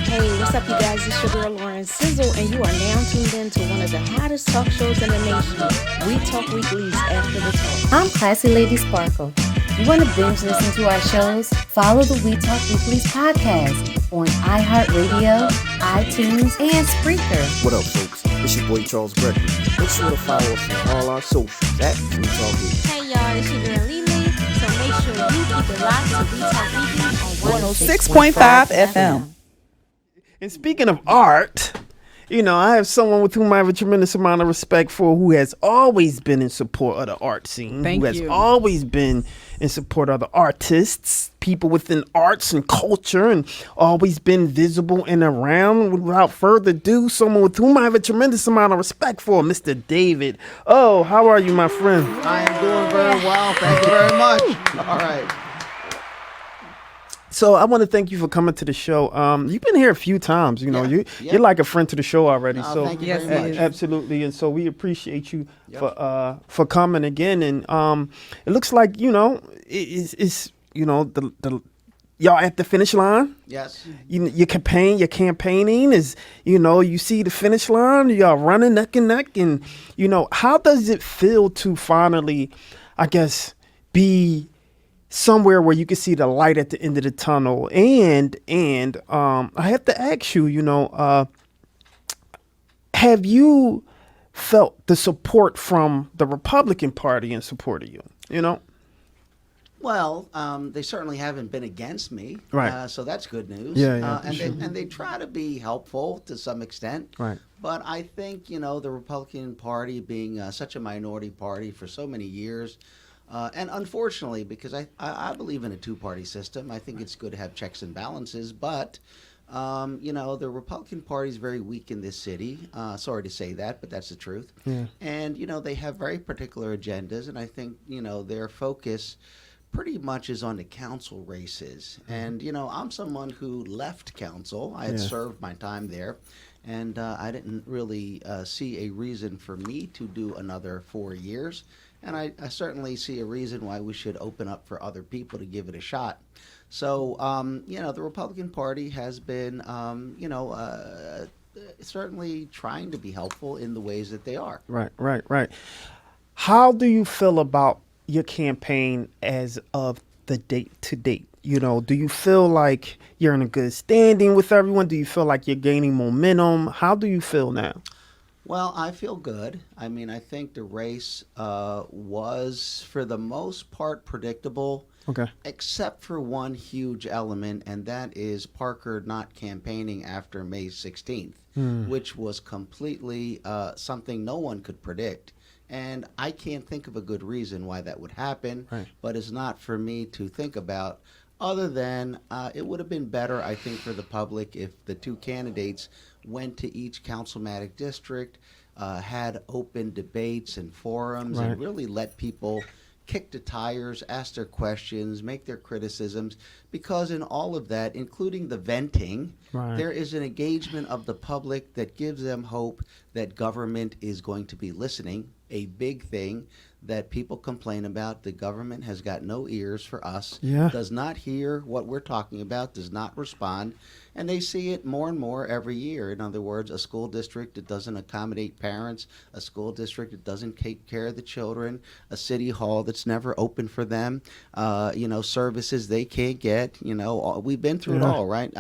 Hey, what's up, you guys? It's your girl Lauren Sizzle, and you are now tuned in to one of the hottest talk shows in the nation. We Talk Weekly's After the Talk. I'm Classy Lady Sparkle. You want to binge listen to our shows? Follow the We Talk Weekly's podcast on iHeartRadio, iTunes, and Spreaker. What up, folks? It's your boy Charles Gregory. Make sure to follow us on all our socials at We Talk Weekly. Hey, y'all, it's your girl Lily, so make sure you keep it locked to We Talk Weekly on 106.5 FM. And speaking of art, I have someone with whom I have a tremendous amount of respect for, who has always been in support of the art scene, who has always been in support of the artists, people within arts and culture, and always been visible and around. Without further ado, someone with whom I have a tremendous amount of respect for, Mr. David. Oh, how are you, my friend? I am doing very well. Thank you very much. All right. So I want to thank you for coming to the show. You've been here a few times. You're like a friend to the show already. So thank you very much. Absolutely, and so we appreciate you for coming again. And it looks like it's the y'all at the finish line. Yes. Your campaigning is you see the finish line. Y'all running neck and neck, and how does it feel to finally, I guess, be somewhere where you can see the light at the end of the tunnel? And I have to ask you, have you felt the support from the Republican Party in support of you? Well, they certainly haven't been against me, right? So that's good news. Yeah, and they try to be helpful to some extent, right? But I think the Republican Party, being such a minority party for so many years. And unfortunately, because I believe in a two-party system, I think it's good to have checks and balances. But, the Republican Party is very weak in this city. Sorry to say that, but that's the truth. Yeah. And, they have very particular agendas. And I think, their focus pretty much is on the council races. And, I'm someone who left council. I had served my time there. And I didn't really see a reason for me to do another 4 years. And I certainly see a reason why we should open up for other people to give it a shot. So, the Republican Party has been, certainly trying to be helpful in the ways that they are. Right. How do you feel about your campaign as of the date to date? Do you feel like you're in a good standing with everyone? Do you feel like you're gaining momentum? How do you feel now? Well, I feel good. I mean, I think the race was, for the most part, predictable. Okay. Except for one huge element, and that is Parker not campaigning after May 16th, which was completely something no one could predict. And I can't think of a good reason why that would happen, but it's not for me to think about, other than it would have been better, I think, for the public if the two candidates went to each councilmatic district, had open debates and forums, and really let people kick the tires, ask their questions, make their criticisms, because in all of that, including the venting, there is an engagement of the public that gives them hope that government is going to be listening. A big thing that people complain about, the government has got no ears for us, does not hear what we're talking about, does not respond, and they see it more and more every year. In other words, a school district that doesn't accommodate parents, a school district that doesn't take care of the children, a city hall that's never open for them, services they can't get, we've been through it all, right?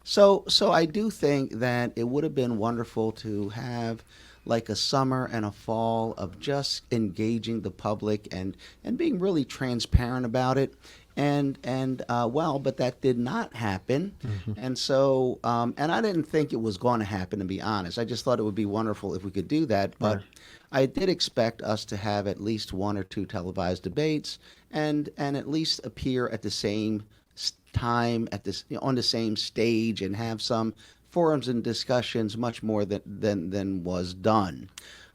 So I do think that it would have been wonderful to have like a summer and a fall of just engaging the public and being really transparent about it. But that did not happen. And so, and I didn't think it was going to happen, to be honest. I just thought it would be wonderful if we could do that. But I did expect us to have at least one or two televised debates and at least appear at the same time on the same stage and have some forums and discussions, much more than was done.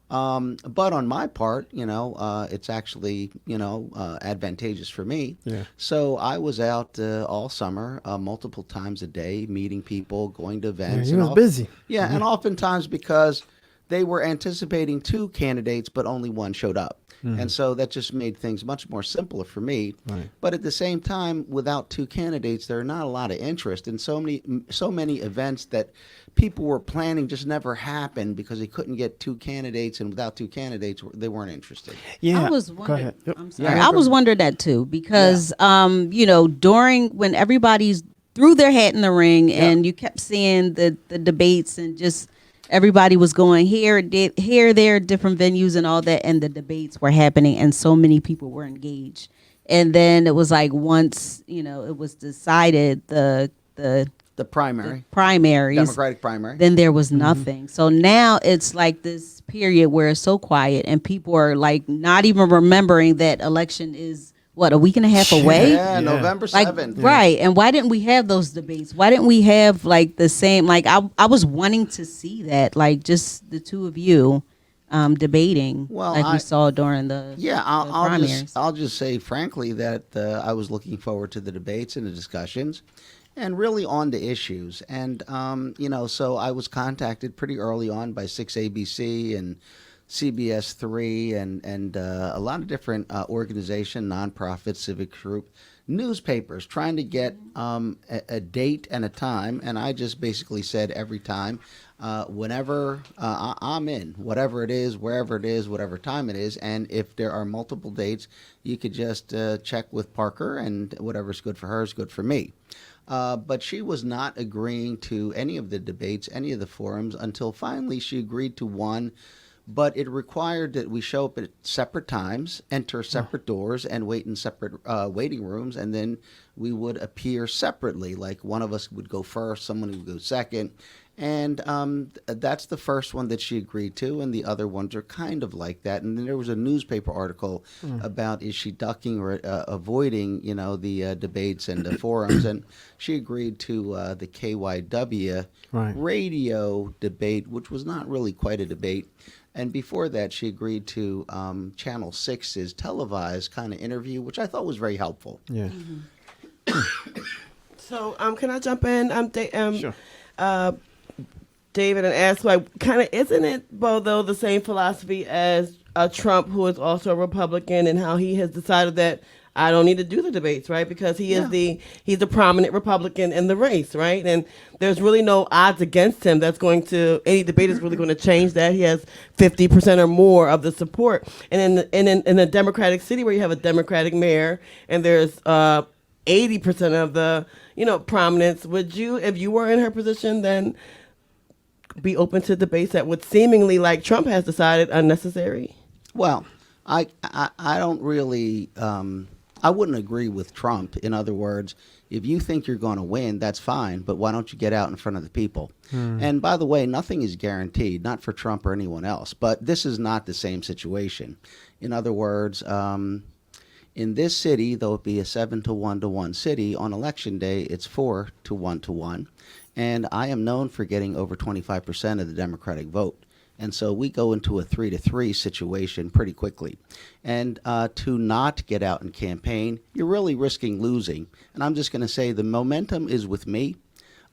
But on my part, it's actually, advantageous for me. Yeah. So I was out all summer, multiple times a day, meeting people, going to events. Yeah, you was busy. Yeah, and oftentimes because they were anticipating 2 candidates, but only one showed up. And so that just made things much more simpler for me. Right. But at the same time, without 2 candidates, there are not a lot of interest. And so many events that people were planning just never happened because they couldn't get 2 candidates, and without 2 candidates, they weren't interested. Yeah. I was Go wondering. ahead. Yep. I'm sorry. Yeah, I go was ahead. wondering that too because during when everybody's threw their hat in the ring and you kept seeing the debates and just everybody was going here, there, different venues and all that, and the debates were happening, and so many people were engaged. And then it was like once it was decided the Primary, primaries, Democratic primary. then there was nothing. So now it's like this period where it's so quiet, and people are like not even remembering that election is a week and a half away. Yeah, November 7th. Right. And why didn't we have those debates? Why didn't we have like the same, like I was wanting to see that, like just the two of you debating we saw during the primaries. I'll just say frankly that I was looking forward to the debates and the discussions and really on the issues. And, so I was contacted pretty early on by 6ABC and CBS 3 and a lot of different organization, nonprofit, civic group, newspapers trying to get a date and a time. And I just basically said every time, whenever I'm in, whatever it is, wherever it is, whatever time it is. And if there are multiple dates, you could just check with Parker, and whatever's good for her is good for me. But she was not agreeing to any of the debates, any of the forums, until finally she agreed to one. But it required that we show up at separate times, enter separate doors, and wait in separate waiting rooms, and then we would appear separately. Like one of us would go first, someone would go second. And that's the first one that she agreed to, and the other ones are kind of like that. And then there was a newspaper article about is she ducking or avoiding, the debates and the forums. And she agreed to the KYW radio debate, which was not really quite a debate. And before that, she agreed to Channel 6's televised kind of interview, which I thought was very helpful. Yeah. So, can I jump in? Sure. David, and ask, isn't it, though, the same philosophy as Trump, who is also a Republican, and how he has decided that I don't need to do the debates, right? Because he's the prominent Republican in the race, right? And there's really no odds against him any debate is really going to change that. He has 50% or more of the support. And in a Democratic city where you have a Democratic mayor and there's 80% of the, prominence, would you, if you were in her position, then be open to debates that would seemingly, like Trump has decided, unnecessary? Well, I don't really, I wouldn't agree with Trump. In other words, if you think you're going to win, that's fine, but why don't you get out in front of the people? And by the way, nothing is guaranteed, not for Trump or anyone else, but this is not the same situation. In other words, in this city, though it be a 7-to-1 city, on election day, it's 4-to-1. And I am known for getting over 25% of the Democratic vote. And so we go into a 3-to-3 situation pretty quickly. And to not get out and campaign, you're really risking losing. And I'm just going to say the momentum is with me.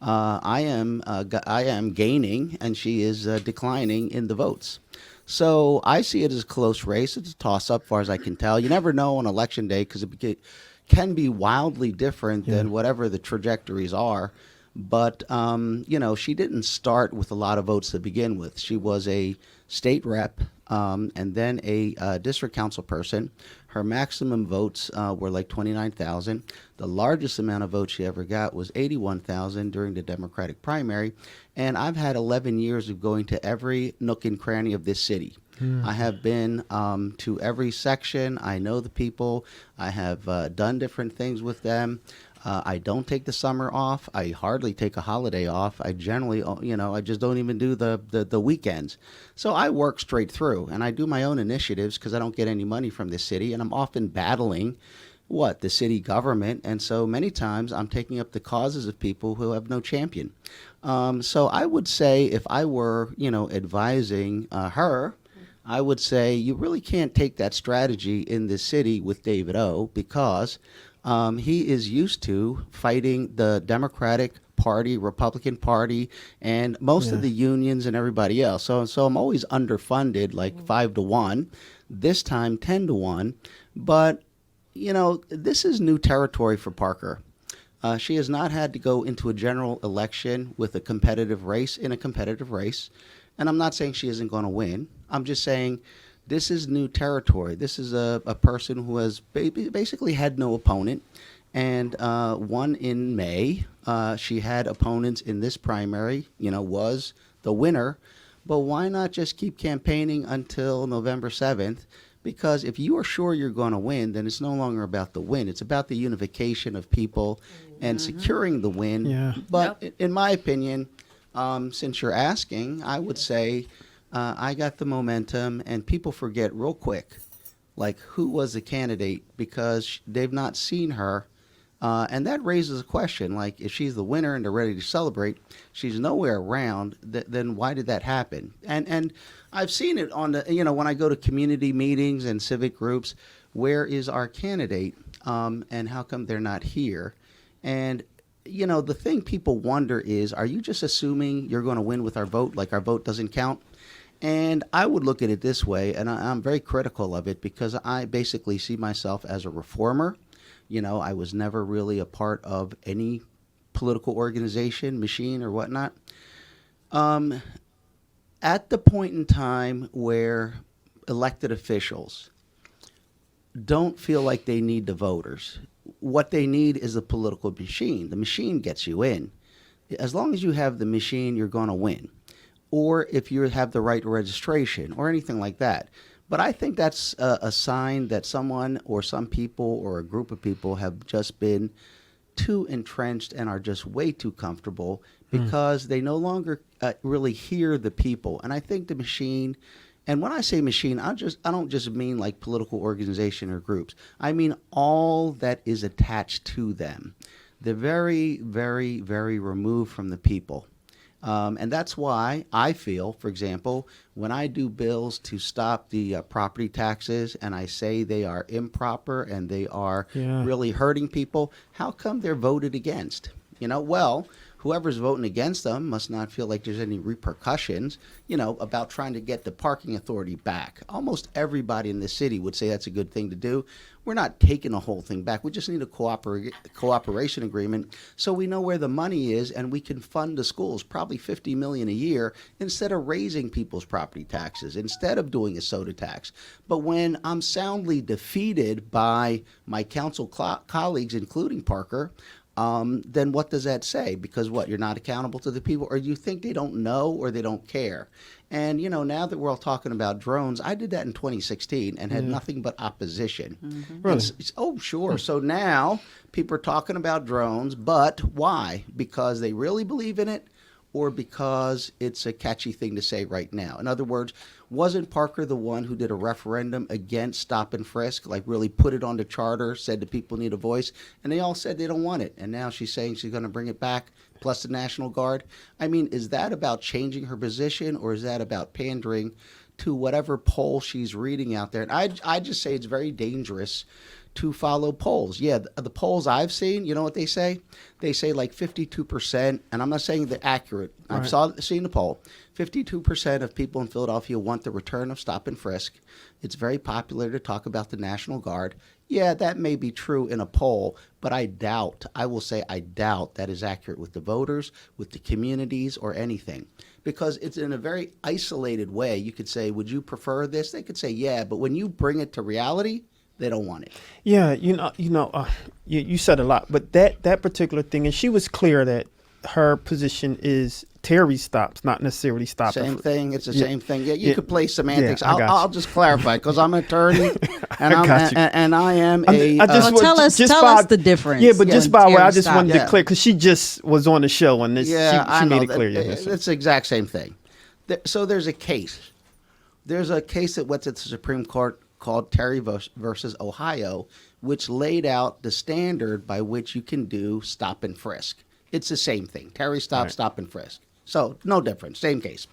I am gaining, and she is declining in the votes. So I see it as a close race. It's a toss-up, far as I can tell. You never know on election day because it can be wildly different than whatever the trajectories are. But, she didn't start with a lot of votes to begin with. She was a state rep and then a district council person. Her maximum votes were like 29,000. The largest amount of votes she ever got was 81,000 during the Democratic primary. And I've had 11 years of going to every nook and cranny of this city. I have been to every section. I know the people. I have done different things with them. I don't take the summer off. I hardly take a holiday off. I generally, I just don't even do the weekends. So I work straight through, and I do my own initiatives because I don't get any money from this city, and I'm often battling the city government. And so many times I'm taking up the causes of people who have no champion. So I would say if I were, advising her, I would say you really can't take that strategy in this city with David O. because he is used to fighting the Democratic Party, Republican Party, and most of the unions and everybody else. So I'm always underfunded, like 5-1. This time 10-1. But this is new territory for Parker. She has not had to go into a general election with a competitive race in a competitive race. And I'm not saying she isn't going to win. I'm just saying this is new territory. This is a person who has basically had no opponent and won in May. She had opponents in this primary, was the winner. But why not just keep campaigning until November 7th? Because if you are sure you're going to win, then it's no longer about the win. It's about the unification of people and securing the win. Yeah. But in my opinion, since you're asking, I would say I got the momentum, and people forget real quick, like, who was the candidate, because they've not seen her. And that raises a question, like, if she's the winner and they're ready to celebrate, she's nowhere around, then why did that happen? And I've seen it on the, when I go to community meetings and civic groups, where is our candidate? And how come they're not here? And, the thing people wonder is, are you just assuming you're going to win with our vote, like our vote doesn't count? And I would look at it this way, and I'm very critical of it, because I basically see myself as a reformer. I was never really a part of any political organization, machine, or whatnot. At the point in time where elected officials don't feel like they need the voters, what they need is a political machine. The machine gets you in. As long as you have the machine, you're going to win. Or if you have the right registration or anything like that. But I think that's a sign that someone or some people or a group of people have just been too entrenched and are just way too comfortable, because they no longer really hear the people. And I think the machine, and when I say machine, I don't just mean like political organization or groups. I mean all that is attached to them. They're very, very, very removed from the people. And that's why I feel, for example, when I do bills to stop the property taxes and I say they are improper and they are really hurting people, how come they're voted against? Well, whoever's voting against them must not feel like there's any repercussions, about trying to get the parking authority back. Almost everybody in the city would say that's a good thing to do. We're not taking the whole thing back. We just need a cooperation agreement so we know where the money is and we can fund the schools, probably $50 million a year, instead of raising people's property taxes, instead of doing a soda tax. But when I'm soundly defeated by my council colleagues, including Parker, then what does that say? Because you're not accountable to the people, or you think they don't know or they don't care? And, now that we're all talking about drones, I did that in 2016 and had nothing but opposition. Really? Oh, sure. So now people are talking about drones, but why? Because they really believe in it, or because it's a catchy thing to say right now? In other words, wasn't Parker the one who did a referendum against stop and frisk, like really put it on the charter, said the people need a voice, and they all said they don't want it, and now she's saying she's going to bring it back, plus the National Guard? I mean, is that about changing her position, or is that about pandering to whatever poll she's reading out there? And I just say it's very dangerous to follow polls. Yeah, the polls I've seen, you know what they say? They say like 52%, and I'm not saying they're accurate. I've seen the poll. 52% of people in Philadelphia want the return of stop and frisk. It's very popular to talk about the National Guard. Yeah, that may be true in a poll, but I doubt that is accurate with the voters, with the communities, or anything. Because it's in a very isolated way. You could say, would you prefer this? They could say, yeah, but when you bring it to reality, they don't want it. Yeah, you said a lot, but that particular thing, and she was clear that her position is Terry stops, not necessarily stop. Same thing. It's the same thing. Yeah, you could play semantics. Yeah, I'll just clarify, because I'm an attorney and I am tell us the difference. Yeah, but just by the way, I just stop. wanted to clear, because she just was on the show and this, she made it clear. It's the exact same thing. So there's a case. There's a case that went to the Supreme Court called Terry versus Ohio, which laid out the standard by which you can do stop and frisk. It's the same thing. Terry stop, stop and frisk. So no difference, same case.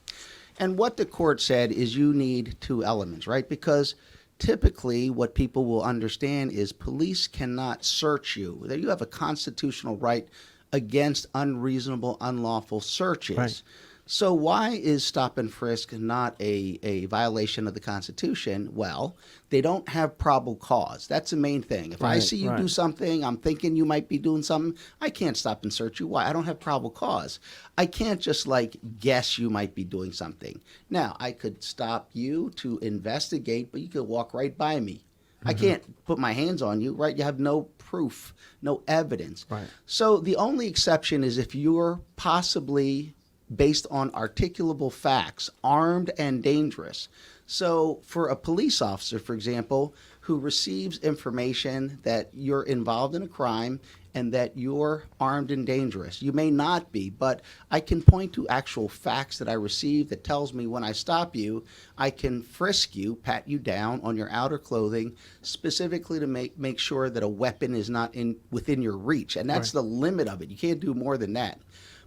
And what the court said is you need two elements, right? Because typically what people will understand is police cannot search you. You have a constitutional right against unreasonable, unlawful searches. Right. So why is stop and frisk not a violation of the Constitution? Well, they don't have probable cause. That's the main thing. If I Right, see you right. do something, I'm thinking you might be doing something, I can't stop and search you. Why? I don't have probable cause. I can't just like guess you might be doing something. Now, I could stop you to investigate, but you could walk right by me. I can't put my hands on you, right? You have no proof, no evidence. Right. So the only exception is if you're possibly, based on articulable facts, armed and dangerous. So for a police officer, for example, who receives information that you're involved in a crime and that you're armed and dangerous, you may not be, but I can point to actual facts that I received that tells me when I stop you, I can frisk you, pat you down on your outer clothing, specifically to make sure that a weapon is not within your reach. And that's the limit of it. You can't do more than that.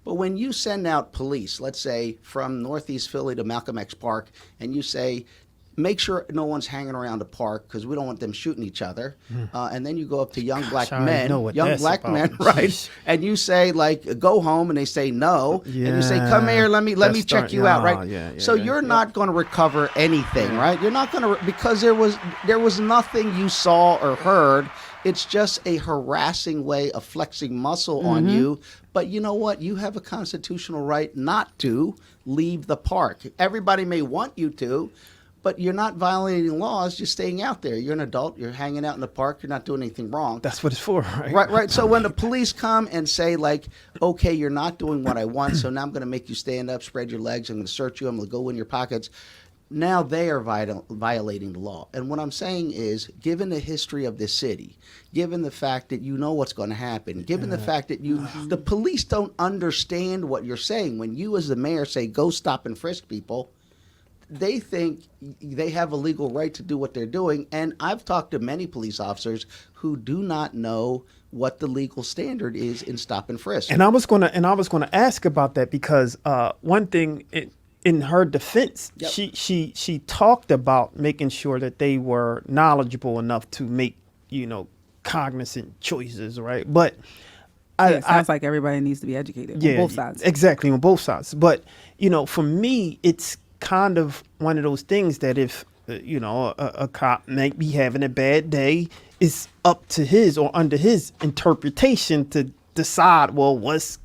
But when you send out police, let's say from Northeast Philly to Malcolm X Park, and you say, make sure no one's hanging around the park because we don't want them shooting each other. And then you go up to young black I already know men, what young that's black about. men, right? Jeez. And you say like, go home, and they say no, and you say, Yeah. come here, let me That's check you out, right? yeah, so yeah. you're not going to recover anything, right? You're not going to because there was nothing you saw or heard. It's just a harassing way of flexing muscle on you. But you know what? You have a constitutional right not to leave the park. Everybody may want you to, but you're not violating laws. You're staying out there. You're an adult. You're hanging out in the park. You're not doing anything wrong. That's what it's for, right? Right. So when the police come and say, like, okay, you're not doing what I want, so now I'm going to make you stand up, spread your legs, I'm going to search you, I'm going to go in your pockets. Now they are violating the law. And what I'm saying is, given the history of this city, given the fact that you know what's going to happen, given the fact that the police don't understand what you're saying. When you as the mayor say, go stop and frisk people, they think they have a legal right to do what they're doing. And I've talked to many police officers who do not know what the legal standard is in stop and frisk. And I was gonna ask about that because one thing in her defense, Yep. she talked about making sure that they were knowledgeable enough to make cognizant choices, right? But It sounds like everybody needs to be educated on both sides. Exactly, on both sides. But for me, it's kind of one of those things that if a cop might be having a bad day, it's up to his or under his interpretation to decide, well, what's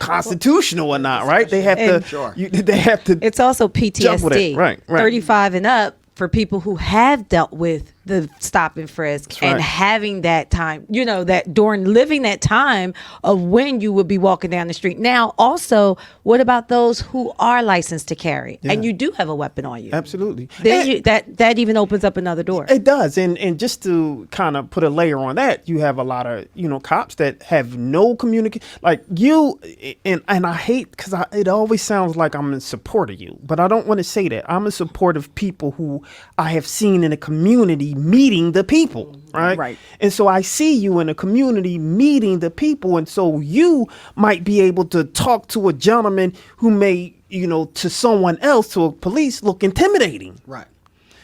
constitutional or not, right? They have to. Sure. They have to. It's also Jump with it. PTSD. Right. 35 and up for people who have dealt with the stop and frisk That's and right. having that time, that during living that time of when you would be walking down the street. Now, also, what about those who are licensed to carry and you do have a weapon on you? Absolutely. Then that even opens up another door. It does, and just to kind of put a layer on that, you have a lot of cops that have no communication, like you, and I hate because it always sounds like I'm in support of you, but I don't want to say that. I'm in support of people who I have seen in the community meeting the people, right? Right. And so I see you in the community meeting the people, and so you might be able to talk to a gentleman who may, to someone else, to a police, look intimidating. Right.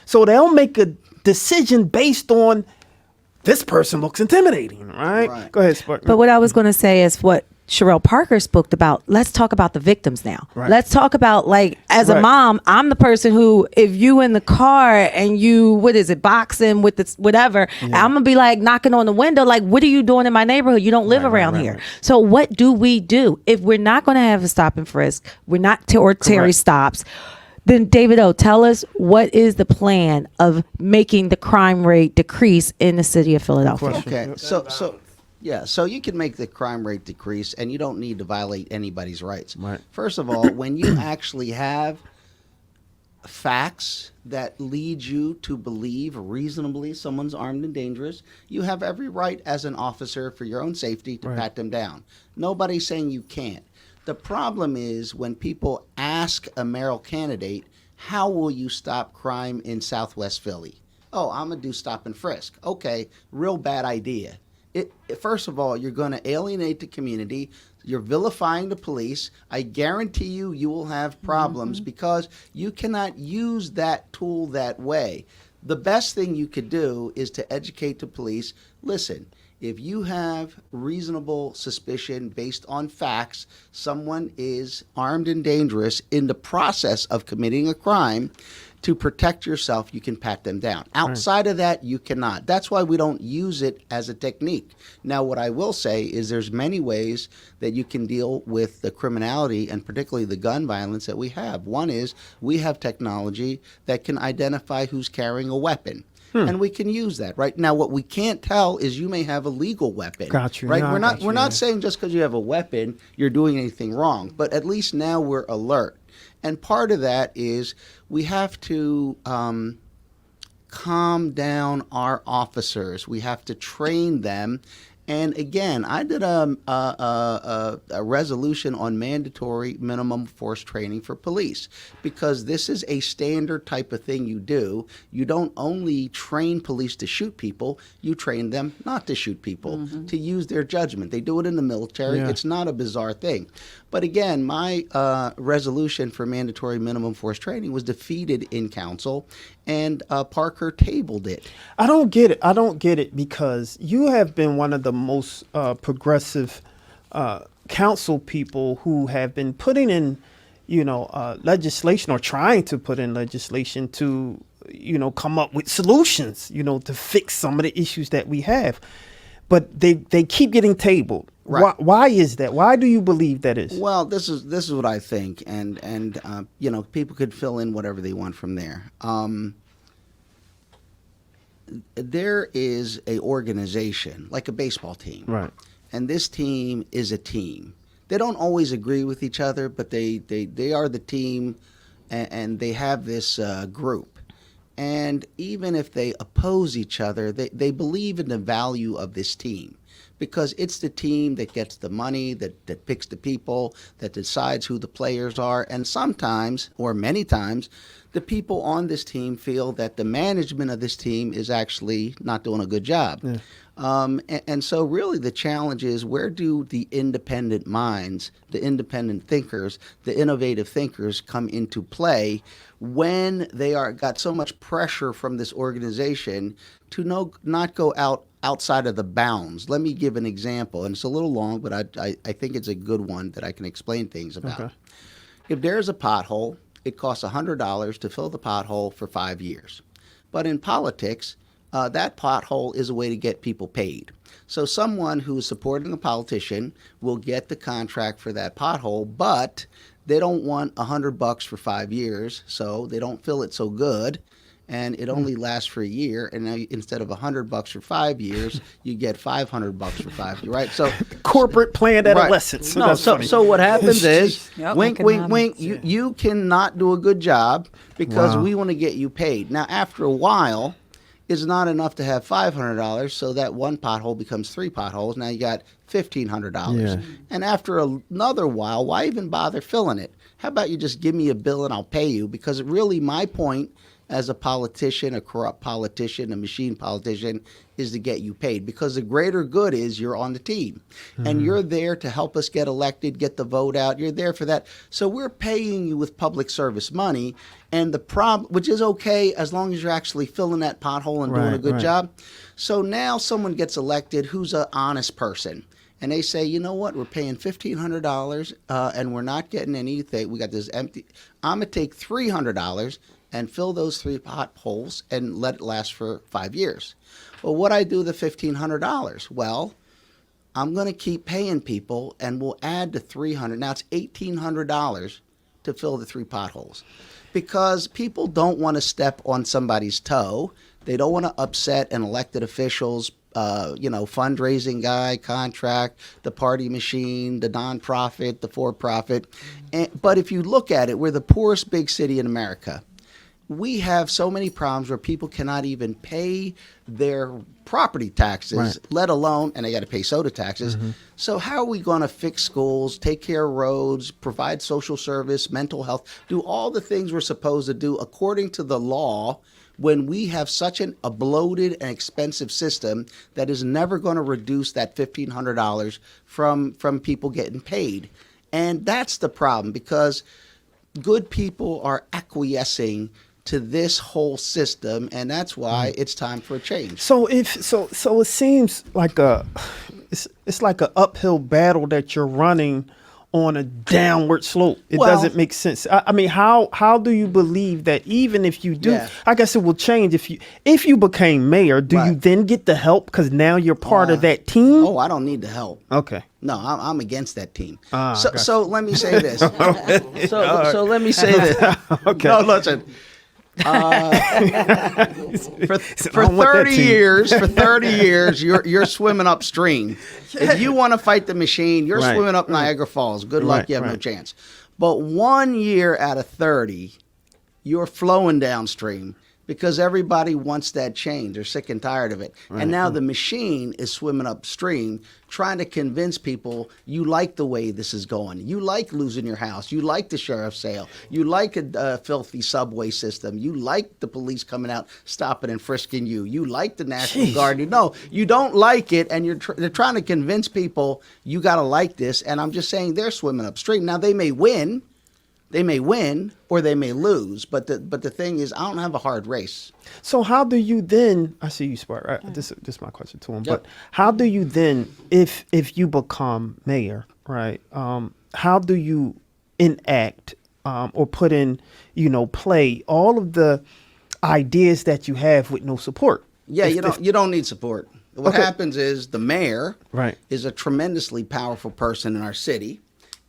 So they'll make a decision based on this person looks intimidating, right? Right. Go ahead, Spark. But what I was going to say is what Cherelle Parker spoke about. Let's talk about the victims now. Right. Let's talk about, like, as a Right. mom, I'm the person who, if you in the car and you, boxing with this, whatever, I'm going to be like knocking on the window, like, what are you doing in my neighborhood? You don't live around here. right. So what do we do? If we're not going to have a stop and frisk, we're not, or Terry Correct. stops, then David O, tell us what is the plan of making the crime rate decrease in the city of Philadelphia? Okay, so you can make the crime rate decrease, and you don't need to violate anybody's rights. Right. First of all, when you actually have facts that lead you to believe reasonably someone's armed and dangerous, you have every right as an officer for your own safety to pat them down. Nobody's saying you can't. The problem is when people ask a mayoral candidate, how will you stop crime in Southwest Philly? Oh, I'm going to do stop and frisk. Okay, real bad idea. First of all, you're going to alienate the community. You're vilifying the police. I guarantee you will have problems because you cannot use that tool that way. The best thing you could do is to educate the police. Listen, If you have reasonable suspicion based on facts, someone is armed and dangerous in the process of committing a crime, to protect yourself, you can pat them down. Outside of that, you cannot. That's why we don't use it as a technique. Now, what I will say is there's many ways that you can deal with the criminality and particularly the gun violence that we have. One is we have technology that can identify who's carrying a weapon. And we can use that, right? Now, what we can't tell is you may have a legal weapon. Got you. Right? No, We're not saying just because you have a weapon, you're doing anything wrong. But at least now we're alert. And part of that is we have to calm down our officers. We have to train them. And again, I did a resolution on mandatory minimum force training for police because this is a standard type of thing you do. You don't only train police to shoot people, you train them not to shoot people, to use their judgment. They do it in the military. Yeah. It's not a bizarre thing. But again, my resolution for mandatory minimum force training was defeated in council, and Parker tabled it. I don't get it because you have been one of the most progressive council people who have been putting in, legislation or trying to put in legislation to, come up with solutions, to fix some of the issues that we have. But they keep getting tabled. Right. Why is that? Why do you believe that is? Well, this is what I think, and people could fill in whatever they want from there. There is a organization like a baseball team, right? And this team is a team. They don't always agree with each other, but they are the team, and they have this group. And even if they oppose each other, they believe in the value of this team. Because it's the team that gets the money, that picks the people, that decides who the players are. And sometimes, or many times, the people on this team feel that the management of this team is actually not doing a good job. Yeah. And so really the challenge is, where do the independent minds, the independent thinkers, the innovative thinkers come into play when they got so much pressure from this organization to not go outside of the bounds? Let me give an example, and it's a little long, but I think it's a good one that I can explain things about. Okay. If there's a pothole, it costs $100 to fill the pothole for 5 years. But in politics, that pothole is a way to get people paid. So someone who is supporting a politician will get the contract for that pothole, but they don't want $100 for 5 years, so they don't fill it so good. And it only lasts for a year, and now instead of $100 for 5 years, you get $500 for 5 years, right? So corporate planned adolescence. Right. So what happens is, wink, wink, wink. You cannot do a good job because we want to get you paid. Now, after a while, it's not enough to have $500, so that one pothole becomes 3 potholes. Now you got $1,500. Yeah. And after another while, why even bother filling it? How about you just give me a bill and I'll pay you? Because really, my point as a politician, a corrupt politician, a machine politician, is to get you paid, because the greater good is you're on the team and you're there to help us get elected, get the vote out. You're there for that. So we're paying you with public service money, and the problem, which is okay as long as you're actually filling that pothole and doing a good job. So now someone gets elected who's an honest person. And they say, you know what, we're paying $1,500 and we're not getting anything. We got this empty. I'm going to take $300 and fill those 3 potholes and let it last for 5 years. Well, what I do with the $1,500? Well, I'm going to keep paying people, and we'll add the $300. Now it's $1,800 to fill the 3 potholes, because people don't want to step on somebody's toe. They don't want to upset an elected official's fundraising guy, contract, the party machine, the nonprofit, the for-profit. But if you look at it, we're the poorest big city in America. We have so many problems where people cannot even pay their property taxes, let alone, and they got to pay soda taxes. So how are we going to fix schools, take care of roads, provide social service, mental health, do all the things we're supposed to do according to the law, when we have such a bloated and expensive system that is never going to reduce that $1,500 from people getting paid? And that's the problem, because good people are acquiescing to this whole system, and that's why it's time for a change. So it seems like it's like an uphill battle that you're running on a downward slope. It doesn't make sense. I mean, how do you believe that even if you do, I guess it will change if you became mayor, do you then get the help because now you're part of that team? Oh, I don't need the help. Okay. No, I'm against that team. So let me say this. So let me say this. Okay. No, listen. For 30 years, you're swimming upstream. If you want to fight the machine, you're swimming up Niagara Falls. Good luck, you have no chance. But 1 year out of 30, you're flowing downstream because everybody wants that change. They're sick and tired of it. And now the machine is swimming upstream, trying to convince people you like the way this is going. You like losing your house. You like the sheriff's sale. You like a filthy subway system. You like the police coming out, stopping and frisking you. You like the National Guard. No, you don't like it, and they're trying to convince people you got to like this. And I'm just saying they're swimming upstream. Now, they may win. They may win or they may lose, but the thing is, I don't have a hard race. So how do you then? I see you, Spark. Right? This is my question to him. Yep. But how do you then, if you become mayor, right? How do you enact or put in, play all of the ideas that you have with no support? Yeah, you don't need support. What happens is the mayor is a tremendously powerful person in our city.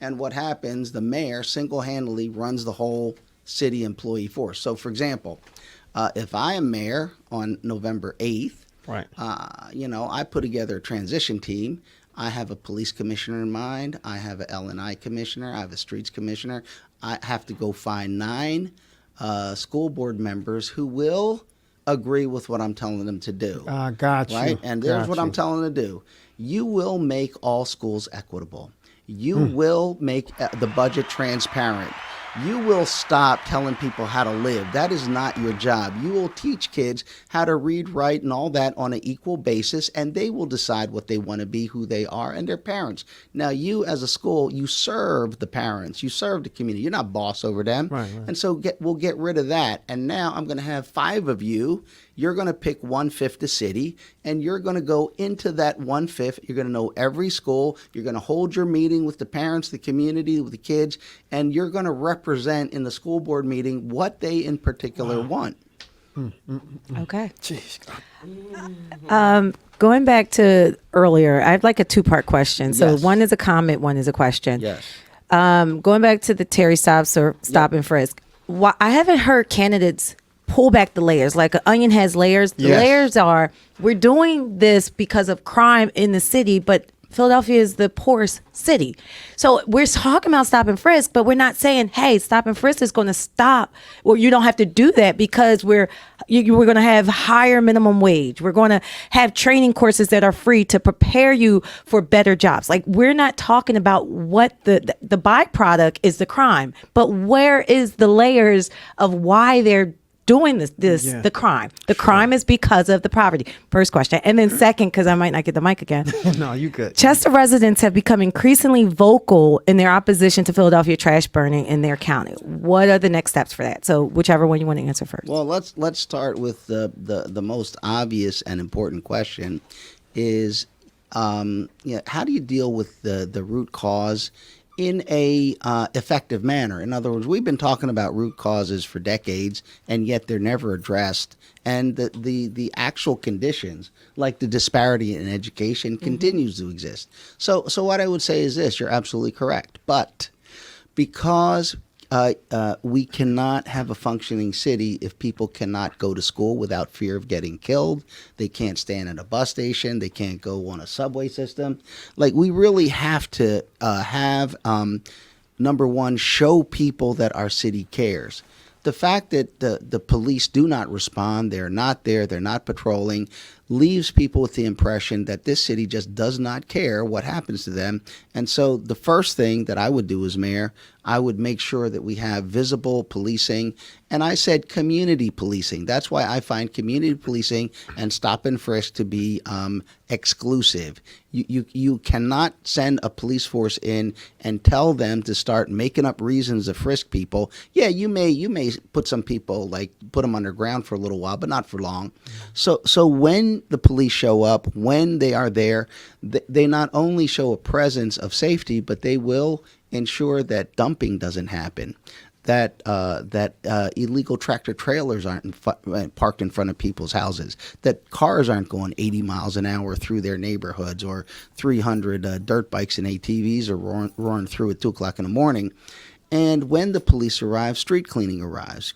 And what happens, the mayor single-handedly runs the whole city employee force. So, for example, if I am mayor on November 8th, I put together a transition team. I have a police commissioner in mind. I have an L&I commissioner. I have a streets commissioner. I have to go find 9 school board members who will agree with what I'm telling them to do. Got you. Right? And there's what I'm telling them to do. You will make all schools equitable. You will make the budget transparent. You will stop telling people how to live. That is not your job. You will teach kids how to read, write, and all that on an equal basis, and they will decide what they want to be, who they are, and their parents. Now, you as a school, you serve the parents. You serve the community. You're not boss over them. Right. And so we'll get rid of that. And now I'm going to have 5 of you. You're going to pick 1/5 the city, and you're going to go into that 1/5. You're going to know every school. You're going to hold your meeting with the parents, the community, with the kids, and you're going to represent in the school board meeting what they in particular want. Okay. Jeez. Going back to earlier, I have like a 2-part question. So one is a comment, one is a question. Yes. Going back to the Terry stops or stop and frisk. I haven't heard candidates pull back the layers. Like an onion has layers. The layers are, we're doing this because of crime in the city, but Philadelphia is the poorest city. So we're talking about stop and frisk, but we're not saying, hey, stop and frisk is going to stop, or you don't have to do that because we're going to have higher minimum wage. We're going to have training courses that are free to prepare you for better jobs. Like, we're not talking about what the byproduct is the crime, but where is the layers of why they're doing the crime. The crime is because of the poverty. First question. And then second, because I might not get the mic again. No, you good. Chester residents have become increasingly vocal in their opposition to Philadelphia trash burning in their county. What are the next steps for that? So whichever one you want to answer first. Well, let's start with the most obvious and important question is how do you deal with the root cause in a effective manner? In other words, we've been talking about root causes for decades, and yet they're never addressed. And the actual conditions, like the disparity in education, continues to exist. So what I would say is this: you're absolutely correct. But because we cannot have a functioning city if people cannot go to school without fear of getting killed. They can't stand at a bus station. They can't go on a subway system. Like, we really have to have, number one, show people that our city cares. The fact that the police do not respond, they're not there, they're not patrolling, leaves people with the impression that this city just does not care what happens to them. And so the first thing that I would do as mayor, I would make sure that we have visible policing. And I said community policing. That's why I find community policing and stop and frisk to be exclusive. You cannot send a police force in and tell them to start making up reasons to frisk people. Yeah, you may put some people, like put them underground for a little while, but not for long. So when the police show up, when they are there, they not only show a presence of safety, but they will ensure that dumping doesn't happen, that illegal tractor trailers aren't parked in front of people's houses, that cars aren't going 80 miles an hour through their neighborhoods, or 300 dirt bikes and ATVs are roaring through at 2 o'clock in the morning. And when the police arrive, street cleaning arrives.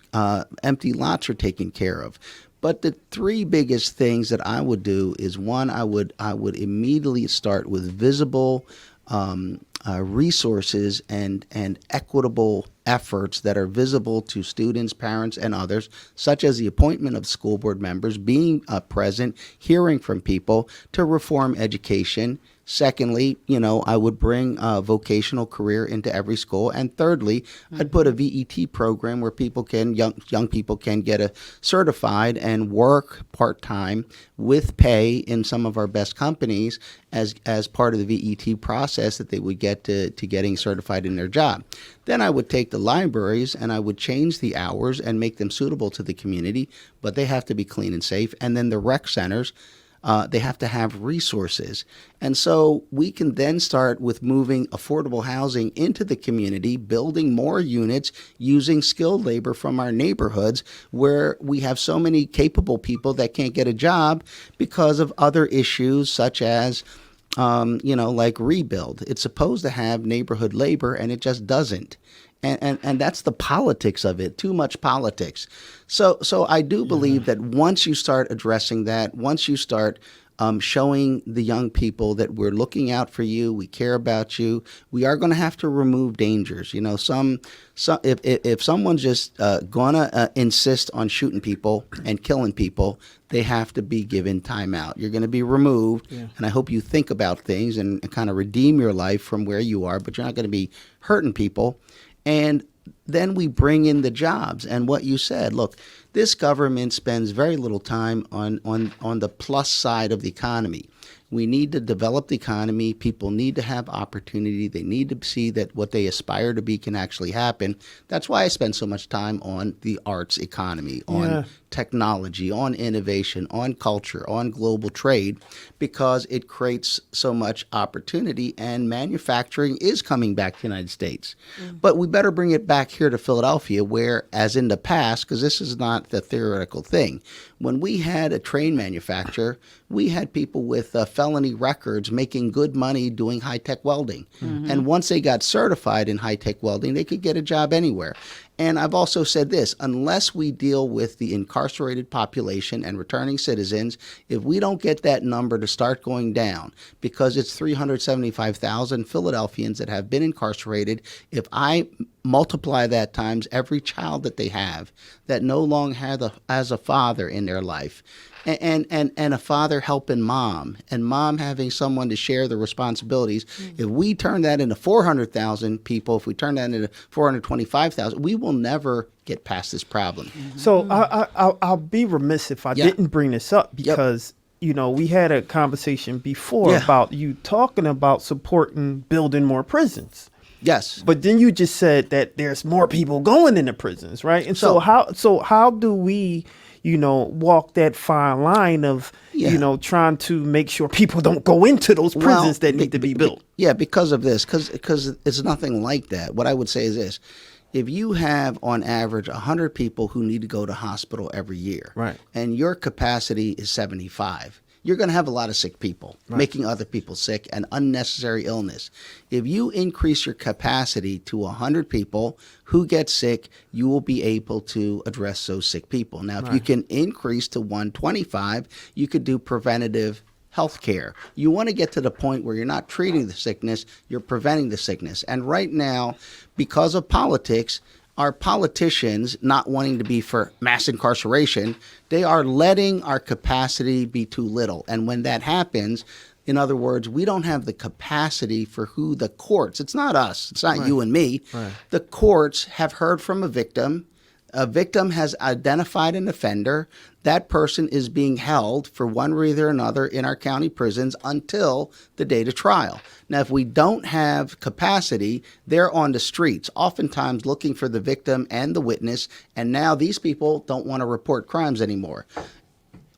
Empty lots are taken care of. But the three biggest things that I would do is, one, I would immediately start with visible resources and equitable efforts that are visible to students, parents, and others, such as the appointment of school board members, being present, hearing from people, to reform education. Secondly, I would bring a vocational career into every school. And thirdly, I'd put a VET program where young people can get certified and work part-time with pay in some of our best companies as part of the VET process that they would get to getting certified in their job. Then I would take the libraries and I would change the hours and make them suitable to the community, but they have to be clean and safe. And then the rec centers, they have to have resources. And so we can then start with moving affordable housing into the community, building more units, using skilled labor from our neighborhoods where we have so many capable people that can't get a job because of other issues such as like rebuild. It's supposed to have neighborhood labor, and it just doesn't. And that's the politics of it, too much politics. So I do believe that once you start addressing that, once you start showing the young people that we're looking out for you, we care about you, we are going to have to remove dangers. If someone's just gonna insist on shooting people and killing people, they have to be given time out. You're going to be removed, and I hope you think about things and kind of redeem your life from where you are, but you're not going to be hurting people. And then we bring in the jobs. And what you said, look, this government spends very little time on the plus side of the economy. We need to develop the economy. People need to have opportunity. They need to see that what they aspire to be can actually happen. That's why I spend so much time on the arts economy, on technology, on innovation, on culture, on global trade, because it creates so much opportunity, and manufacturing is coming back to the United States. But we better bring it back here to Philadelphia, where, as in the past, because this is not the theoretical thing, when we had a train manufacturer, we had people with felony records making good money doing high-tech welding. And once they got certified in high-tech welding, they could get a job anywhere. And I've also said this, unless we deal with the incarcerated population and returning citizens, if we don't get that number to start going down, because it's 375,000 Philadelphians that have been incarcerated, if I multiply that times every child that they have that no longer has a father in their life, and a father helping mom, and mom having someone to share the responsibilities. If we turn that into 400,000 people, if we turn that into 425,000, we will never get past this problem. So I'll be remiss if I didn't bring this up, because we had a conversation before about you talking about supporting building more prisons. Yes. But then you just said that there's more people going into prisons, right? And so how do we walk that fine line of, trying to make sure people don't go into those prisons that need to be built? Yeah, because of this, because it's nothing like that. What I would say is this. If you have, on average, 100 people who need to go to hospital every year, right, and your capacity is 75, you're going to have a lot of sick people, making other people sick, and unnecessary illness. If you increase your capacity to 100 people who get sick, you will be able to address those sick people. Now, if you can increase to 125, you could do preventative health care. You want to get to the point where you're not treating the sickness, you're preventing the sickness. And right now, because of politics, our politicians not wanting to be for mass incarceration, they are letting our capacity be too little. And when that happens, In other words, we don't have the capacity for who the courts, it's not us, it's not you and me. Right. The courts have heard from a victim. A victim has identified an offender. That person is being held for one reason or another in our county prisons until the date of trial. Now, if we don't have capacity, they're on the streets, oftentimes looking for the victim and the witness, and now these people don't want to report crimes anymore.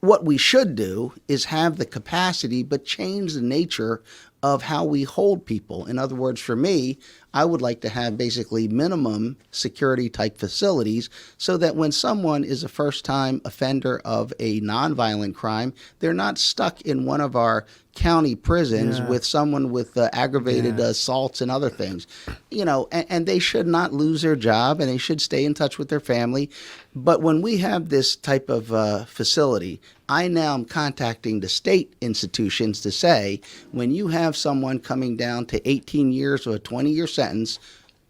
What we should do is have the capacity, but change the nature of how we hold people. In other words, for me, I would like to have basically minimum security type facilities so that when someone is a first time offender of a nonviolent crime, they're not stuck in one of our county prisons with someone with aggravated assaults and other things, and they should not lose their job and they should stay in touch with their family. But when we have this type of facility, I now am contacting the state institutions to say, when you have someone coming down to 18 years or a 20-year sentence,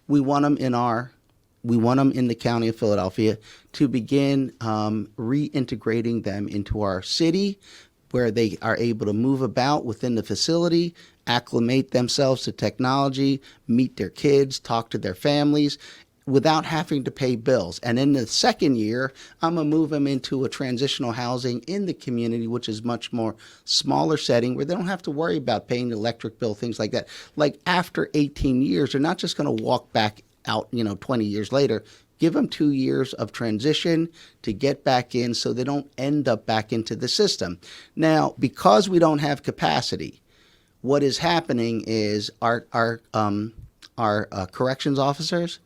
we want them in the county of Philadelphia to begin reintegrating them into our city, where they are able to move about within the facility, acclimate themselves to technology, meet their kids, talk to their families, without having to pay bills. And in the second year, I'm going to move them into a transitional housing in the community, which is much more smaller setting where they don't have to worry about paying the electric bill, things like that. Like after 18 years, they're not just going to walk back out, 20 years later. Give them 2 years of transition to get back in so they don't end up back into the system. Now, because we don't have capacity, what is happening is our corrections officers,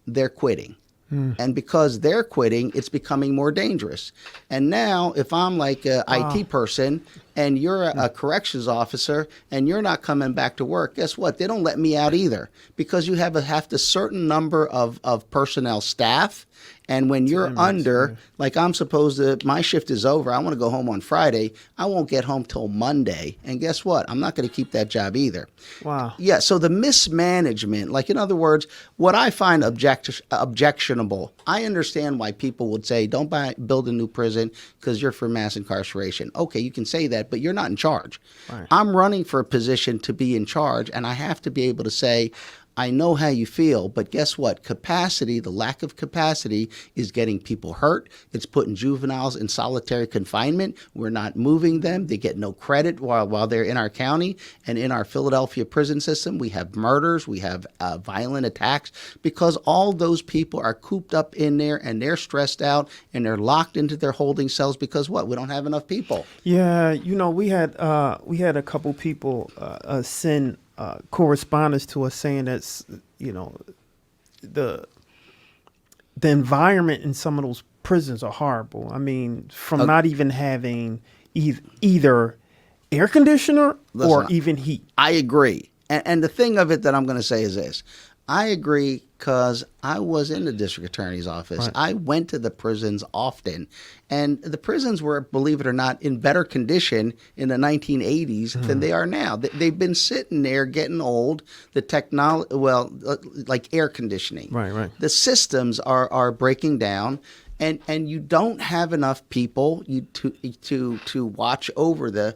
they're quitting. And because they're quitting, it's becoming more dangerous. And now, if I'm like an IT person and you're a corrections officer and you're not coming back to work, guess what? They don't let me out either, because you have a certain number of personnel staff. And when you're under, like I'm supposed to, my shift is over, I want to go home on Friday, I won't get home till Monday. And guess what? I'm not going to keep that job either. Wow. Yeah, so the mismanagement, like in other words, what I find objectionable, I understand why people would say, don't build a new prison because you're for mass incarceration. Okay, you can say that, but you're not in charge. Right. I'm running for a position to be in charge, and I have to be able to say, I know how you feel, but guess what? Capacity, the lack of capacity is getting people hurt. It's putting juveniles in solitary confinement. We're not moving them. They get no credit while they're in our county. And in our Philadelphia prison system, we have murders, we have violent attacks, because all those people are cooped up in there and they're stressed out and they're locked into their holding cells because what? We don't have enough people. Yeah, we had a couple people send correspondence to us saying that the environment in some of those prisons are horrible. I mean, from not even having either air conditioner or even heat. I agree. And the thing of it that I'm going to say is this. I agree because I was in the district attorney's office. Right. I went to the prisons often, and the prisons were, believe it or not, in better condition in the 1980s than they are now. They've been sitting there getting old. The technology, like air conditioning. Right. The systems are breaking down. And you don't have enough people to watch over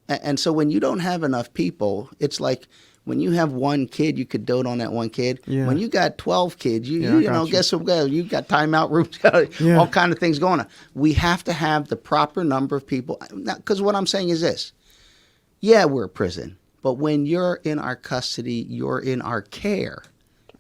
and so when you don't have enough people, it's like when you have one kid, you could dote on that one kid. Yeah. When you got 12 kids, guess what? You got timeout rooms, all kind of things going on. We have to have the proper number of people. Because what I'm saying is this. Yeah, we're a prison. But when you're in our custody, you're in our care.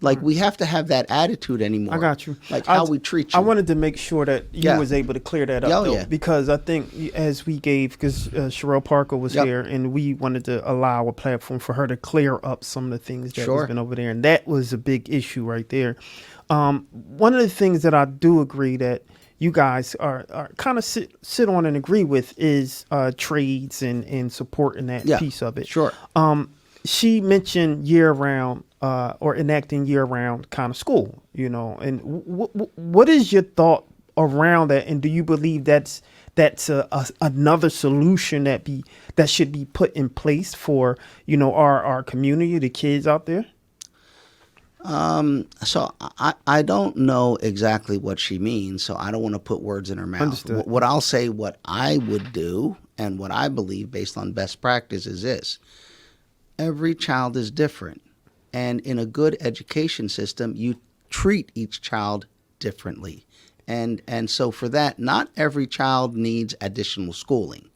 Like, we have to have that attitude anymore. I got you. Like how we treat you. I wanted to make sure that you was able to clear that up, because I think as we gave, because Cherelle Parker was here, and we wanted to allow a platform for her to clear up some of the things that has been over there. And that was a big issue right there. One of the things that I do agree that you guys are kind of sit on and agree with is trades and supporting that piece of it. Sure. She mentioned year-round or enacting year-round kind of school, and what is your thought around that? And do you believe that's another solution that should be put in place for our community, the kids out there? So I don't know exactly what she means, so I don't want to put words in her mouth. Understood. What I'll say, what I would do, and what I believe based on best practice is this. Every child is different. And in a good education system, you treat each child differently. And so for that, not every child needs additional schooling.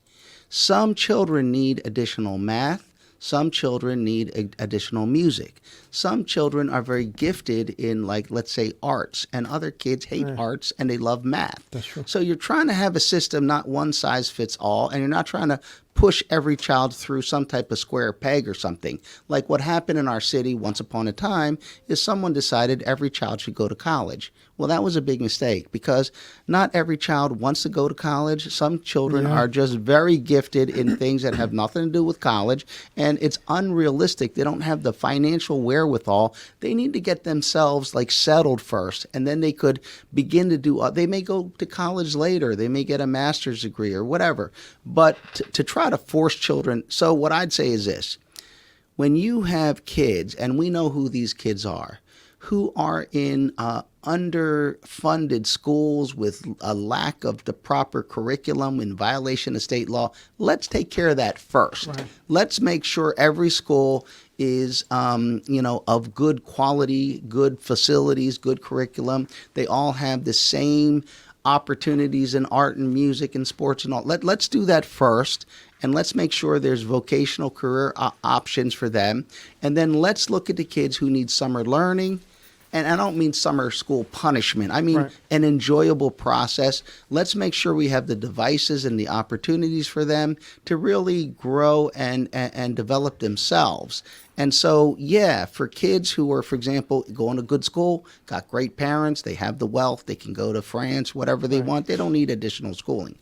Some children need additional math. Some children need additional music. Some children are very gifted in, like, let's say, arts, and other kids hate arts and they love math. That's true. So you're trying to have a system, not one size fits all, and you're not trying to push every child through some type of square peg or something. Like what happened in our city once upon a time is someone decided every child should go to college. Well, that was a big mistake because not every child wants to go to college. Some children are just very gifted in things that have nothing to do with college, and it's unrealistic. They don't have the financial wherewithal. They need to get themselves like settled first, and then they could begin to do, they may go to college later. They may get a master's degree or whatever. But to try to force children, so what I'd say is this. When you have kids, and we know who these kids are, who are in underfunded schools with a lack of the proper curriculum in violation of state law, let's take care of that first. Right. Let's make sure every school is, of good quality, good facilities, good curriculum. They all have the same opportunities in art and music and sports and all. Let's do that first. And let's make sure there's vocational career options for them. And then let's look at the kids who need summer learning. And I don't mean summer school punishment. I mean an enjoyable process. Let's make sure we have the devices and the opportunities for them to really grow and develop themselves. And so, for kids who are, for example, going to good school, got great parents, they have the wealth, they can go to France, whatever they want, they don't need additional schooling.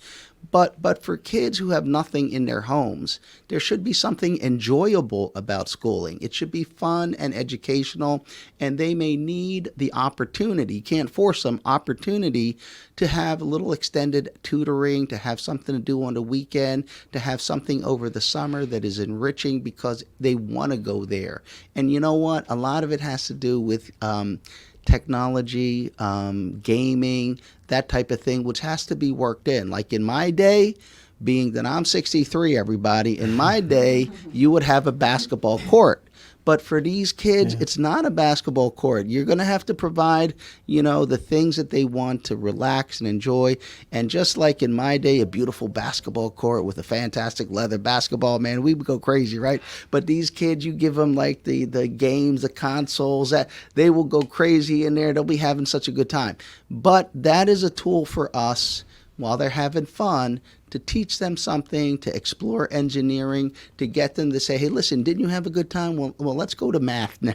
But for kids who have nothing in their homes, there should be something enjoyable about schooling. It should be fun and educational, and they may need the opportunity, you can't force them, opportunity to have a little extended tutoring, to have something to do on the weekend, to have something over the summer that is enriching because they want to go there. And you know what? A lot of it has to do with technology, gaming, that type of thing, which has to be worked in. Like in my day, being that I'm 63, everybody, in my day, you would have a basketball court. But for these kids, it's not a basketball court. You're going to have to provide, the things that they want to relax and enjoy. And just like in my day, a beautiful basketball court with a fantastic leather basketball, man, we would go crazy, right? But these kids, you give them like the games, the consoles, that they will go crazy in there. They'll be having such a good time. But that is a tool for us while they're having fun to teach them something, to explore engineering, to get them to say, hey, listen, didn't you have a good time? Well, let's go to math now.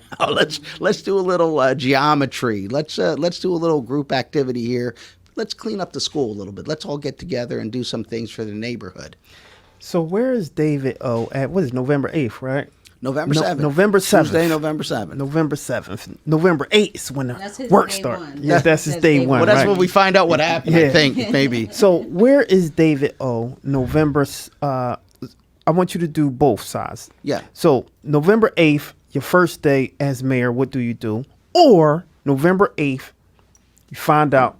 Let's do a little geometry. Let's do a little group activity here. Let's clean up the school a little bit. Let's all get together and do some things for the neighborhood. So where is David at? What is November 8th, right? November 7th. November 7th. Tuesday, November 7th. November 7th. November 8th is when the work starts. Yeah, that's his day one. Well, that's right? when we find out what happened, I think, maybe. So where is David O? November, I want you to do both sides. Yeah. So November 8th, your first day as mayor, what do you do? Or November 8th, you find out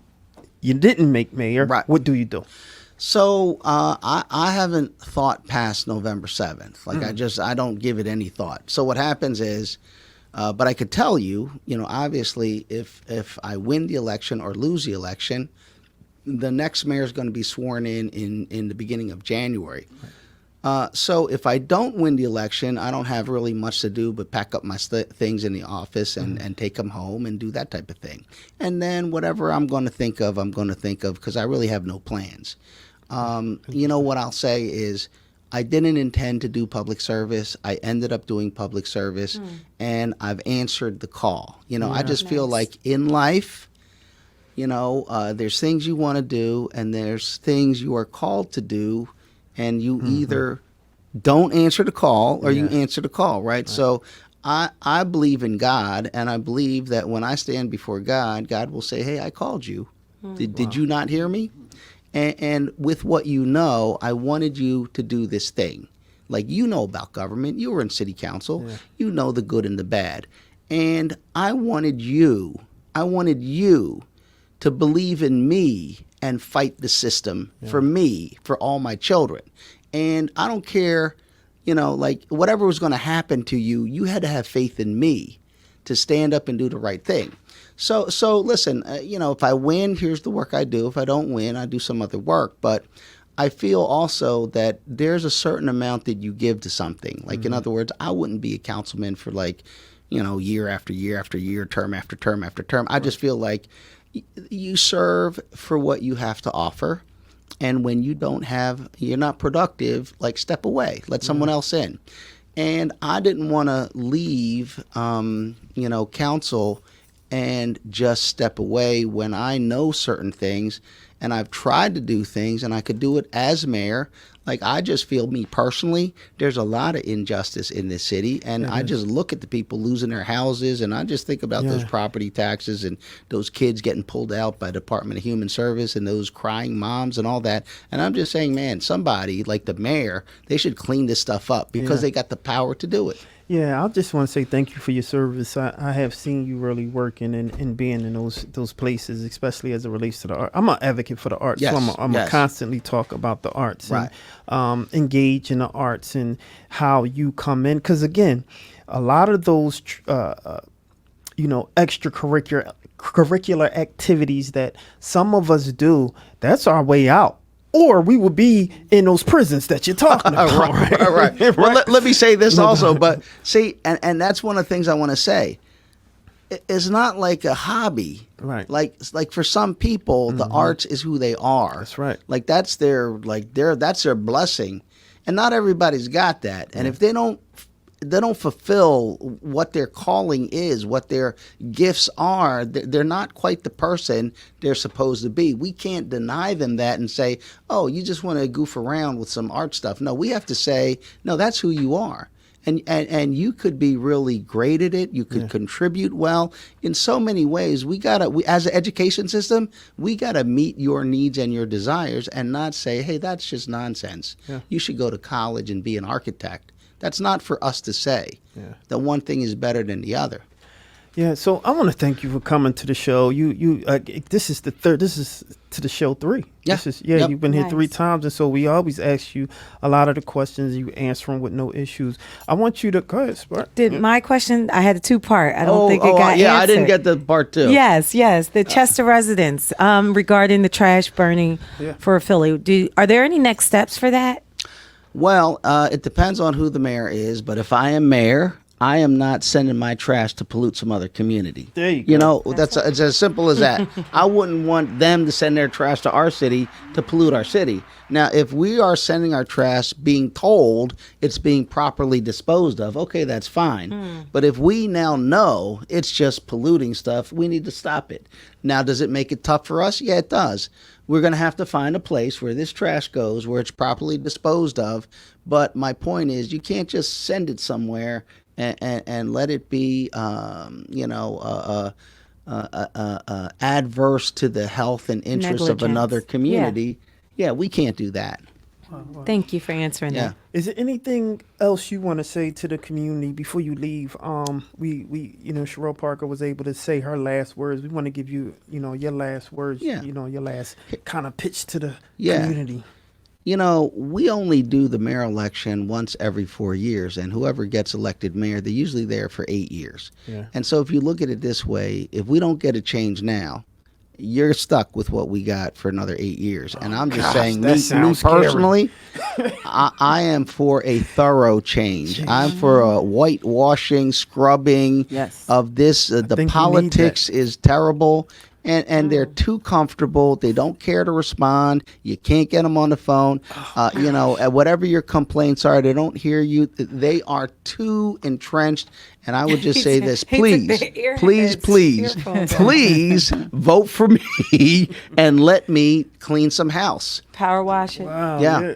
you didn't make mayor. Right. What do you do? So I haven't thought past November 7th. Like I don't give it any thought. So what happens is, but I could tell you, obviously if I win the election or lose the election, the next mayor is going to be sworn in the beginning of January. Right. So if I don't win the election, I don't have really much to do but pack up my things in the office and take them home and do that type of thing. And then whatever I'm going to think of because I really have no plans. What I'll say is I didn't intend to do public service. I ended up doing public service and I've answered the call. I just feel like in life, there's things you want to do and there's things you are called to do, and you either don't answer the call or you answer the call, right? So I believe in God, and I believe that when I stand before God, God will say, hey, I called you. Did you not hear me? And with what I wanted you to do this thing. Like, about government. You were in city council. Yeah. You know the good and the bad. And I wanted you to believe in me and fight the system for me, for all my children. And I don't care, like whatever was going to happen to you, you had to have faith in me to stand up and do the right thing. So listen, if I win, here's the work I do. If I don't win, I do some other work. But I feel also that there's a certain amount that you give to something. Like, in other words, I wouldn't be a councilman for year after year after year, term after term after term. I just feel like you serve for what you have to offer. And when you're not productive, like step away, let someone else in. And I didn't want to leave, council and just step away when I know certain things and I've tried to do things and I could do it as mayor. Like, I just feel, me personally, there's a lot of injustice in this city, and I just look at the people losing their houses, and I just think about those property taxes and those kids getting pulled out by Department of Human Service and those crying moms and all that. And I'm just saying, man, somebody like the mayor, they should clean this stuff up because they got the power to do it. Yeah, I just want to say thank you for your service. I have seen you really working and being in those places, especially as it relates to the art. I'm an advocate for the arts, so I'm gonna constantly talk about the arts and engage in the arts and how you come in. Because again, a lot of those, extracurricular activities that some of us do, that's our way out. Or we would be in those prisons that you're talking about. Right. Well, let me say this also, but see, and that's one of the things I want to say. It's not like a hobby. Right. Like for some people, the arts is who they are. That's right. Like that's their blessing. And not everybody's got that. And if they don't fulfill what their calling is, what their gifts are, they're not quite the person they're supposed to be. We can't deny them that and say, oh, you just want to goof around with some art stuff. No, we have to say, no, that's who you are. And you could be really great at it. You could contribute well in so many ways. We as an education system, we gotta meet your needs and your desires and not say, hey, that's just nonsense. Yeah. You should go to college and be an architect. That's not for us to say. Yeah. The one thing is better than the other. Yeah, so I want to thank you for coming to the show. This is to the show 3. Yeah. You've been here 3 times, and so we always ask you a lot of the questions. You answer them with no issues. I want you to go ahead, Spark. My question? I had a 2-part. I don't think it got answered. I didn't get the part 2. Yes. The Chester residents regarding the trash burning for Philly. Are there any next steps for that? Well, it depends on who the mayor is, but if I am mayor, I am not sending my trash to pollute some other community. There you go. It's as simple as that. I wouldn't want them to send their trash to our city to pollute our city. Now, if we are sending our trash being told it's being properly disposed of, okay, that's fine. But if we now know it's just polluting stuff, we need to stop it. Now, does it make it tough for us? Yeah, it does. We're going to have to find a place where this trash goes, where it's properly disposed of. But my point is, you can't just send it somewhere and let it be, adverse to the health and interest of another community. Yeah, we can't do that. Thank you for answering that. Is there anything else you want to say to the community before you leave? Cherelle Parker was able to say her last words. We want to give you, your last words. Yeah. Your last kind of pitch to the community. We only do the mayor election once every 4 years, and whoever gets elected mayor, they're usually there for 8 years. Yeah. And so if you look at it this way, if we don't get a change now, you're stuck with what we got for another 8 years. And I'm just saying, me personally, I am for a thorough change. I'm for a whitewashing, scrubbing of this. The politics is terrible. And they're too comfortable. They don't care to respond. You can't get them on the phone. Whatever your complaints are, they don't hear you. They are too entrenched. And I would just say this, please vote for me and let me clean some house. Power wash it. Wow. Yeah.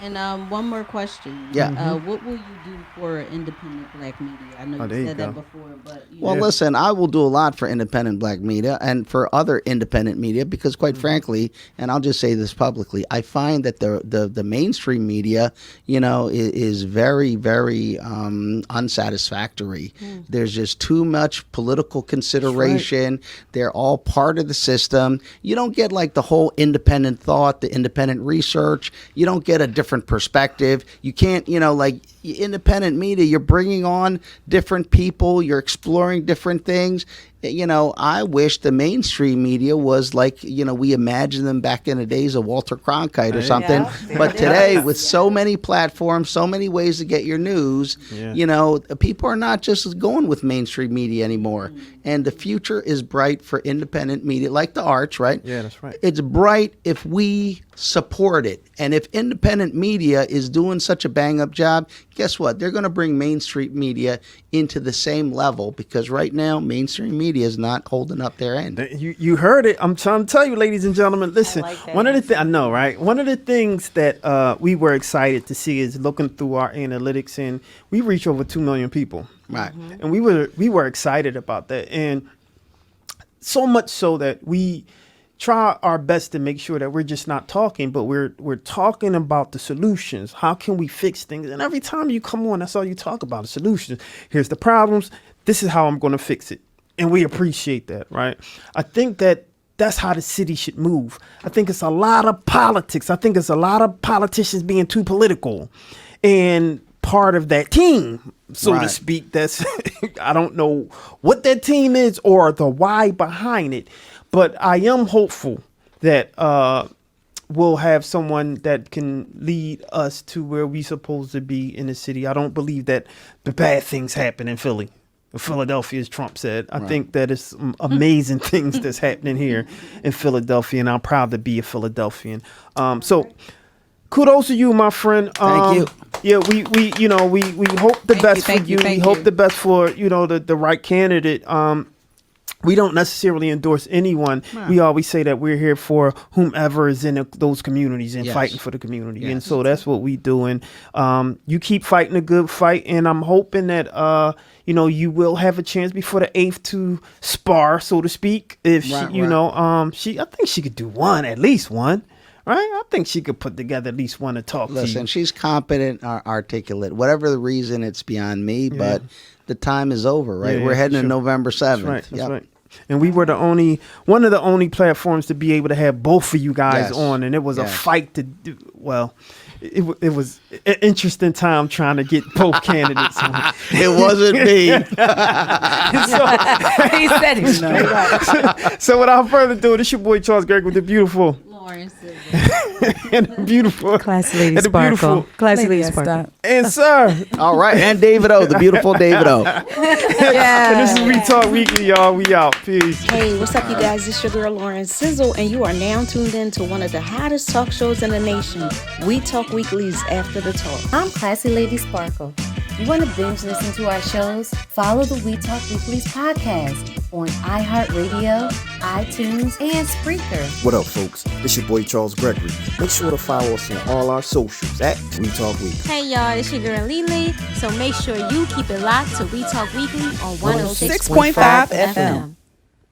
And one more question. Yeah. What will you do for independent black media? I know you there you said that go. before, but Well, listen, I will do a lot for independent black media and for other independent media because, quite frankly, and I'll just say this publicly, I find that the mainstream media, is very, very unsatisfactory. There's just too much political consideration. They're all part of the system. You don't get like the whole independent thought, the independent research. You don't get a different perspective. You can't, like independent media, you're bringing on different people, you're exploring different things. I wish the mainstream media was like, we imagined them back in the days of Walter Cronkite or something. Yeah. But today, with so many platforms, so many ways to get your news, people are not just going with mainstream media anymore. And the future is bright for independent media, like the arts, right? Yeah, that's right. It's bright if we support it. And if independent media is doing such a bang-up job, guess what? They're going to bring mainstream media into the same level because right now, mainstream media is not holding up their end. You heard it. I'm trying to tell you, ladies and gentlemen. Listen, I like that. one of the I know, right? One of the things that we were excited to see is looking through our analytics, and we reach over 2 million people. Right. And we were excited about that, and so much so that we try our best to make sure that we're just not talking, but we're talking about the solutions. How can we fix things? And every time you come on, that's all you talk about, the solutions. Here's the problems. This is how I'm going to fix it. And we appreciate that, right? I think that's how the city should move. I think it's a lot of politics. I think it's a lot of politicians being too political. And part of that team, so to speak, that's I don't know what that team is or the why behind it. But I am hopeful that we'll have someone that can lead us to where we're supposed to be in the city. I don't believe that the bad things happen in Philadelphia, as Trump said. I think that it's amazing things that's happening here in Philadelphia, and I'm proud to be a Philadelphian. So kudos to you, my friend. Thank you. Yeah, we hope the best for you. We hope the best for, the right candidate. We don't necessarily endorse anyone. No. We always say that we're here for whomever is in those communities and fighting for the community. Yes. And so that's what we do. And you keep fighting a good fight. And I'm hoping that, you will have a chance before the 8th to spar, so to speak. If I think she could do at least one. Right? I think she could put together at least one to talk to you. Listen, she's competent, articulate. Whatever the reason, it's beyond me, but the time is over, right? We're heading to November 7th. That's right. And we were one of the only platforms to be able to have both of you guys on, and it was a fight to do. Well, it was an interesting time trying to get both candidates on. It wasn't me. He said it straight up. So without further ado, this your boy Charles Gregg with the beautiful Lawrence and the beautiful Classy Lady Sparkle. Classy Lady Sparkle. And sir. All right. And David O, the beautiful David O. And this is We Talk Weekly, y'all. We out. Peace. Hey, what's up, you guys? It's your girl, Lauren Sizzle, and you are now tuned in to one of the hottest talk shows in the nation, We Talk Weekly's After the Talk. I'm Classy Lady Sparkle. You want to binge listen to our shows? Follow the We Talk Weekly's podcast on iHeartRadio, iTunes, and Spreaker. What up, folks? This your boy Charles Gregory. Make sure to follow us on all our socials at We Talk Weekly. Hey y'all, it's your girl Lele. So make sure you keep it locked to We Talk Weekly on 106.5 FM.